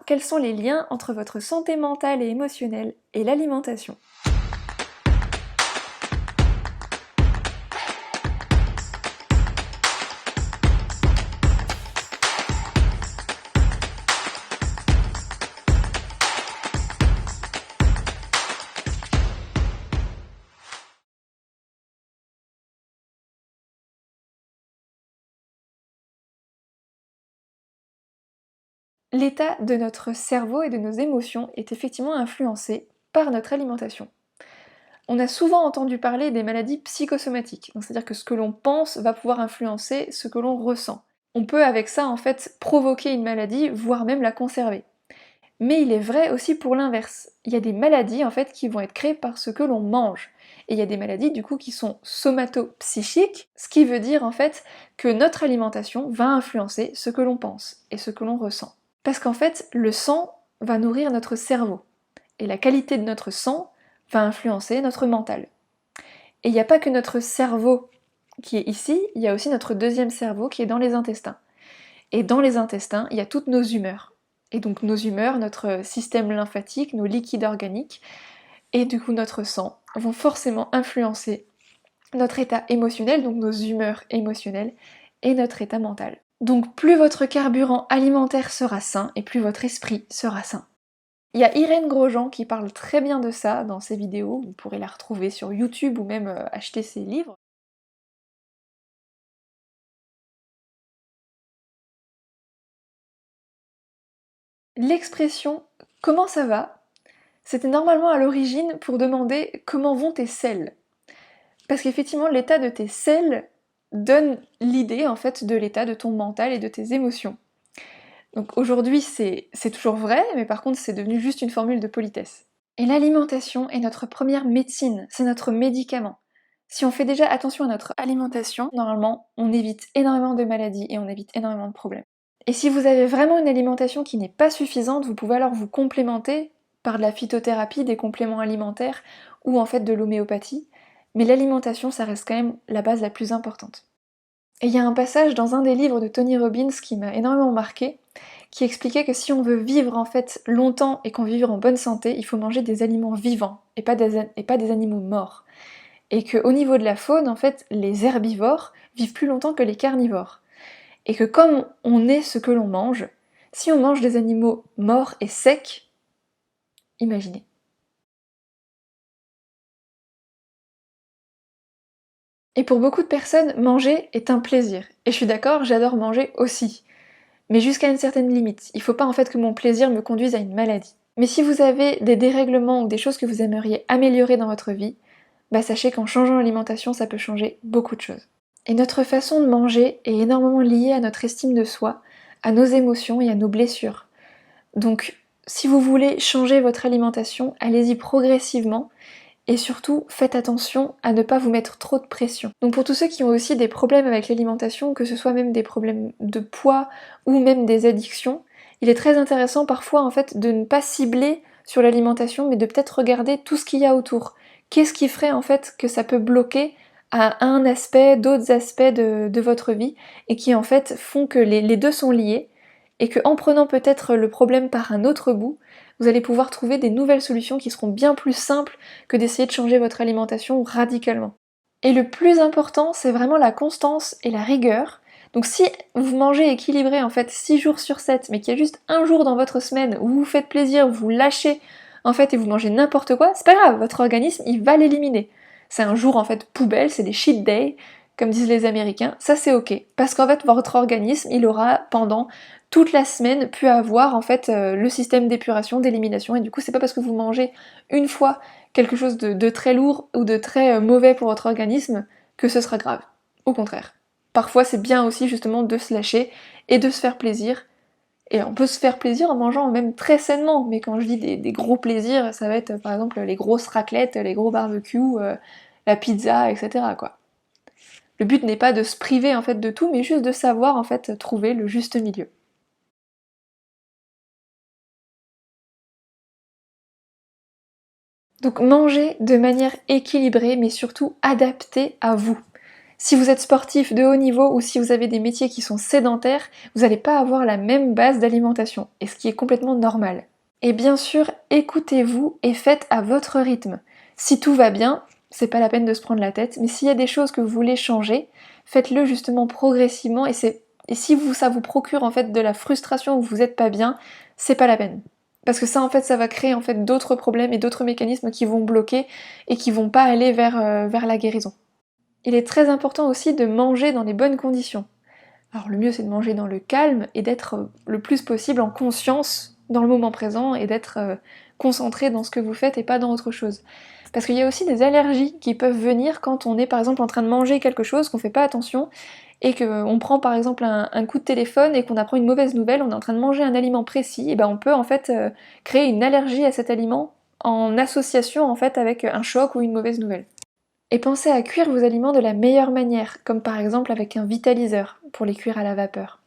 Quels sont les liens entre votre santé mentale et émotionnelle et l'alimentation? L'état de notre cerveau et de nos émotions est effectivement influencé par notre alimentation. On a souvent entendu parler des maladies psychosomatiques, donc c'est-à-dire que ce que l'on pense va pouvoir influencer ce que l'on ressent. On peut avec ça en fait provoquer une maladie, voire même la conserver. Mais il est vrai aussi pour l'inverse. Il y a des maladies en fait qui vont être créées par ce que l'on mange. Et il y a des maladies du coup qui sont somato-psychiques, ce qui veut dire en fait que notre alimentation va influencer ce que l'on pense et ce que l'on ressent. Parce qu'en fait, le sang va nourrir notre cerveau. Et la qualité de notre sang va influencer notre mental. Et il n'y a pas que notre cerveau qui est ici, il y a aussi notre deuxième cerveau qui est dans les intestins. Et dans les intestins, il y a toutes nos humeurs. Et donc nos humeurs, notre système lymphatique, nos liquides organiques, et du coup notre sang, vont forcément influencer notre état émotionnel, donc nos humeurs émotionnelles, et notre état mental. Donc plus votre carburant alimentaire sera sain, et plus votre esprit sera sain. Il y a Irène Grosjean qui parle très bien de ça dans ses vidéos, vous pourrez la retrouver sur YouTube ou même acheter ses livres. L'expression «comment ça va?» c'était normalement à l'origine pour demander comment vont tes selles. Parce qu'effectivement, l'état de tes selles donne l'idée en fait de l'état de ton mental et de tes émotions. Donc aujourd'hui, c'est toujours vrai, mais par contre, c'est devenu juste une formule de politesse. Et l'alimentation est notre première médecine, c'est notre médicament. Si on fait déjà attention à notre alimentation, normalement, on évite énormément de maladies et on évite énormément de problèmes. Et si vous avez vraiment une alimentation qui n'est pas suffisante, vous pouvez alors vous complémenter par de la phytothérapie, des compléments alimentaires ou en fait de l'homéopathie, mais l'alimentation, ça reste quand même la base la plus importante. Et il y a un passage dans un des livres de Tony Robbins qui m'a énormément marqué, qui expliquait que si on veut vivre en fait longtemps et qu'on veut vivre en bonne santé, il faut manger des aliments vivants et pas des animaux morts. Et qu'au niveau de la faune, en fait, les herbivores vivent plus longtemps que les carnivores. Et que comme on est ce que l'on mange, si on mange des animaux morts et secs, imaginez. Et pour beaucoup de personnes, manger est un plaisir. Et je suis d'accord, j'adore manger aussi. Mais jusqu'à une certaine limite. Il faut pas en fait que mon plaisir me conduise à une maladie. Mais si vous avez des dérèglements ou des choses que vous aimeriez améliorer dans votre vie, bah sachez qu'en changeant l'alimentation, ça peut changer beaucoup de choses. Et notre façon de manger est énormément liée à notre estime de soi, à nos émotions et à nos blessures. Donc, si vous voulez changer votre alimentation, allez-y progressivement et surtout faites attention à ne pas vous mettre trop de pression. Donc pour tous ceux qui ont aussi des problèmes avec l'alimentation, que ce soit même des problèmes de poids ou même des addictions, il est très intéressant parfois en fait de ne pas cibler sur l'alimentation mais de peut-être regarder tout ce qu'il y a autour. Qu'est-ce qui ferait en fait que ça peut bloquer à un aspect, d'autres aspects de votre vie et qui en fait font que les deux sont liés et qu'en prenant peut-être le problème par un autre bout, vous allez pouvoir trouver des nouvelles solutions qui seront bien plus simples que d'essayer de changer votre alimentation radicalement. Et le plus important, c'est vraiment la constance et la rigueur. Donc si vous mangez équilibré en fait 6 jours sur 7, mais qu'il y a juste un jour dans votre semaine où vous vous faites plaisir, vous lâchez en fait et vous mangez n'importe quoi, c'est pas grave, votre organisme il va l'éliminer. C'est un jour en fait poubelle, c'est des cheat days, comme disent les Américains, ça c'est ok. Parce qu'en fait votre organisme il aura pendant toute la semaine pu avoir en fait le système d'épuration, d'élimination, et du coup c'est pas parce que vous mangez une fois quelque chose de très lourd ou de très mauvais pour votre organisme que ce sera grave. Au contraire. Parfois c'est bien aussi justement de se lâcher et de se faire plaisir. Et on peut se faire plaisir en mangeant même très sainement, mais quand je dis des gros plaisirs, ça va être par exemple les grosses raclettes, les gros barbecues, la pizza, etc. quoi. Le but n'est pas de se priver en fait de tout, mais juste de savoir en fait trouver le juste milieu. Donc mangez de manière équilibrée, mais surtout adaptée à vous. Si vous êtes sportif de haut niveau ou si vous avez des métiers qui sont sédentaires, vous n'allez pas avoir la même base d'alimentation, et ce qui est complètement normal. Et bien sûr, écoutez-vous et faites à votre rythme. Si tout va bien, c'est pas la peine de se prendre la tête, mais s'il y a des choses que vous voulez changer, faites-le justement progressivement, et si ça vous procure en fait de la frustration ou vous êtes pas bien, c'est pas la peine. Parce que ça en fait ça va créer en fait d'autres problèmes et d'autres mécanismes qui vont bloquer et qui vont pas aller vers la guérison. Il est très important aussi de manger dans les bonnes conditions. Alors le mieux c'est de manger dans le calme et d'être le plus possible en conscience dans le moment présent et d'être concentré dans ce que vous faites et pas dans autre chose. Parce qu'il y a aussi des allergies qui peuvent venir quand on est par exemple en train de manger quelque chose, qu'on fait pas attention, et qu'on prend par exemple un coup de téléphone et qu'on apprend une mauvaise nouvelle, on est en train de manger un aliment précis, et ben on peut en fait créer une allergie à cet aliment en association en fait avec un choc ou une mauvaise nouvelle. Et pensez à cuire vos aliments de la meilleure manière, comme par exemple avec un vitaliseur, pour les cuire à la vapeur.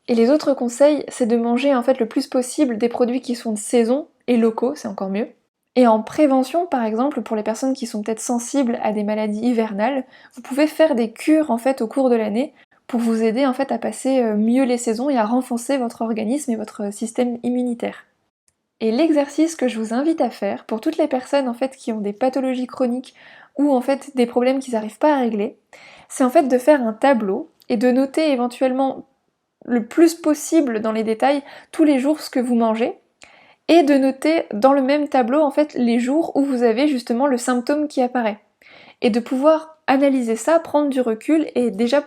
Et les autres conseils, c'est de manger en fait le plus possible des produits qui sont de saison et locaux, c'est encore mieux. Et en prévention, par exemple, pour les personnes qui sont peut-être sensibles à des maladies hivernales, vous pouvez faire des cures en fait au cours de l'année pour vous aider en fait à passer mieux les saisons et à renforcer votre organisme et votre système immunitaire. Et l'exercice que je vous invite à faire pour toutes les personnes en fait qui ont des pathologies chroniques ou en fait des problèmes qu'ils n'arrivent pas à régler, c'est en fait de faire un tableau et de noter éventuellement le plus possible dans les détails tous les jours ce que vous mangez et de noter dans le même tableau en fait les jours où vous avez justement le symptôme qui apparaît et de pouvoir analyser ça, prendre du recul et déjà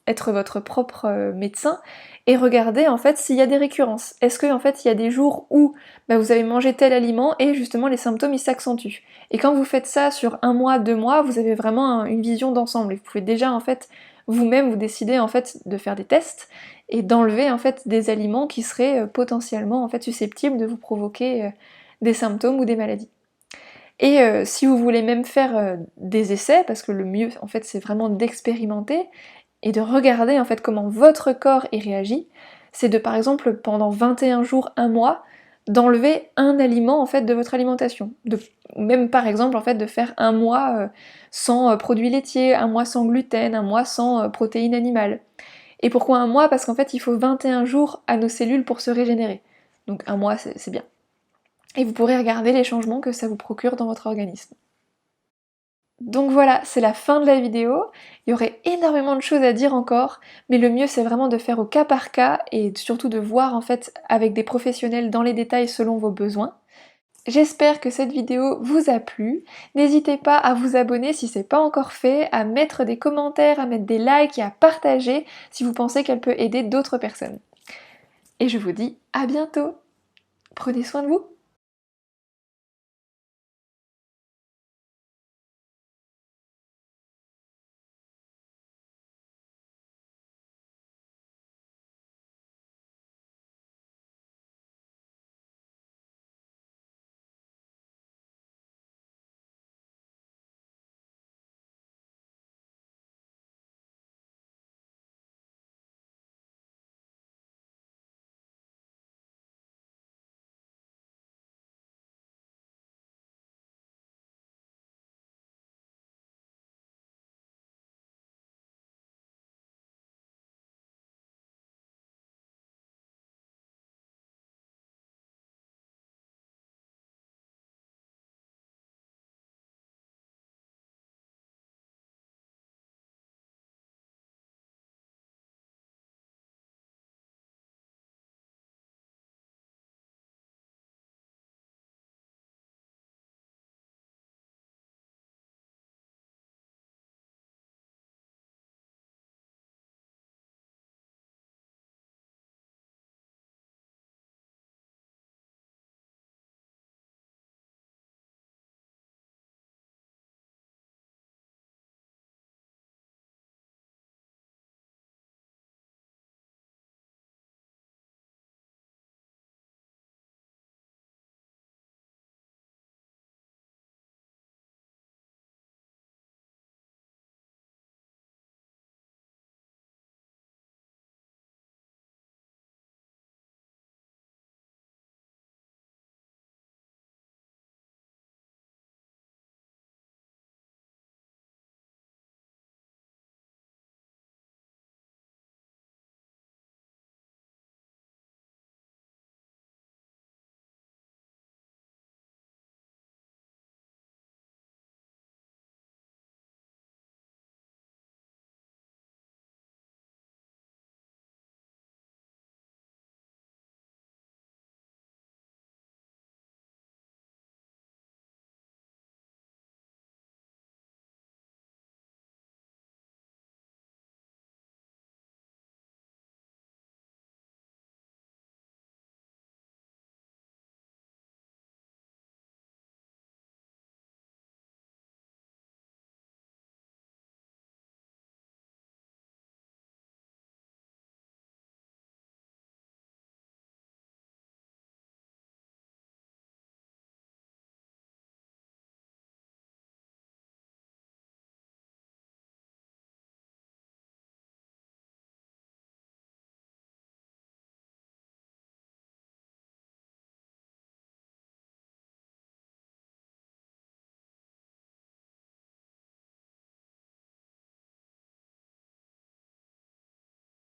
être votre propre médecin et regarder en fait s'il y a des récurrences. Est-ce que en fait il y a des jours où vous avez mangé tel aliment et justement les symptômes ils s'accentuent. Et quand vous faites ça sur 1 mois, 2 mois, vous avez vraiment une vision d'ensemble et vous pouvez déjà en fait vous-même vous décider en fait de faire des tests et d'enlever en fait des aliments qui seraient potentiellement en fait susceptibles de vous provoquer des symptômes ou des maladies. Et si vous voulez même faire des essais, parce que le mieux en fait c'est vraiment d'expérimenter et de regarder en fait comment votre corps y réagit, c'est de par exemple pendant 21 jours, 1 mois, d'enlever un aliment en fait de votre alimentation. Même par exemple en fait de faire 1 mois sans produits laitiers, 1 mois sans gluten, 1 mois sans protéines animales. Et pourquoi 1 mois? Parce qu'en fait il faut 21 jours à nos cellules pour se régénérer. Donc 1 mois c'est bien. Et vous pourrez regarder les changements que ça vous procure dans votre organisme. Donc voilà, c'est la fin de la vidéo. Il y aurait énormément de choses à dire encore, mais le mieux c'est vraiment de faire au cas par cas et surtout de voir en fait avec des professionnels dans les détails selon vos besoins. J'espère que cette vidéo vous a plu. N'hésitez pas à vous abonner si c'est pas encore fait, à mettre des commentaires, à mettre des likes et à partager si vous pensez qu'elle peut aider d'autres personnes. Et je vous dis à bientôt. Prenez soin de vous.